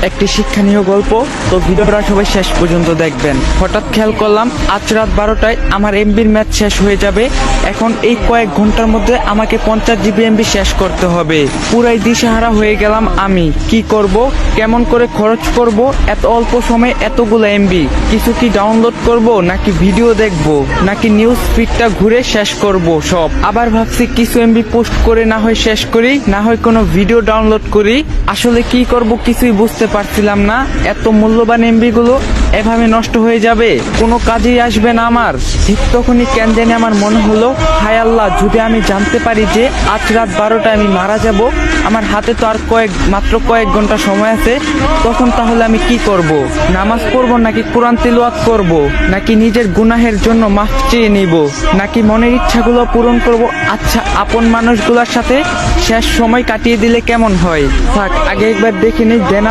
একটি শিক্ষণীয় গল্প। তো ভিডিওটা সবাই শেষ পর্যন্ত দেখবেন। হঠাৎ খেয়াল করলাম আজ রাত 12টায় আমার এমবির ম্যাচ শেষ হয়ে যাবে। এখন এই কয়েক ঘন্টার মধ্যে আমাকে 50 জিবি এমবি শেষ করতে হবে। পুরাই দিশেহারা হয়ে গেলাম আমি। কি করব, কেমন করে খরচ করব এত অল্প সময়ে এতগুলো এমবি? কিছু কি ডাউনলোড করব, নাকি ভিডিও দেখব, নাকি নিউজ ফিডটা ঘুরে শেষ করব সব? আবার ভাবছি কিছু এমবি পোস্ট করে না হয় শেষ করি, না হয় কোনো ভিডিও ডাউনলোড করি। আসলে কি করব কিছুই বুঝতে পারছিলাম না। এত মূল্যবান এমবি গুলো এভাবে নষ্ট হয়ে যাবে, কোনো কাজেই আসবে না আমার। ঠিক তখনই কেন জানি আমার মনে হলো, হায় আল্লাহ, যদি আমি জানতে পারি যে আজ রাত 12টায় আমি মারা যাব, আমার হাতে তো আর মাত্র কয়েক ঘন্টা সময় আছে, তখন তাহলে আমি কি করব? নামাজ পড়ব, নাকি কোরআন তিলাওয়াত করব, নাকি নিজের গুনাহের জন্য মাফ চেয়ে নিব, নাকি মনের ইচ্ছাগুলো পূরণ করব? আচ্ছা, আপন মানুষগুলোর সাথে শেষ সময় কাটিয়ে দিলে কেমন হয়? থাক, আগে একবার দেখে নিই, দেন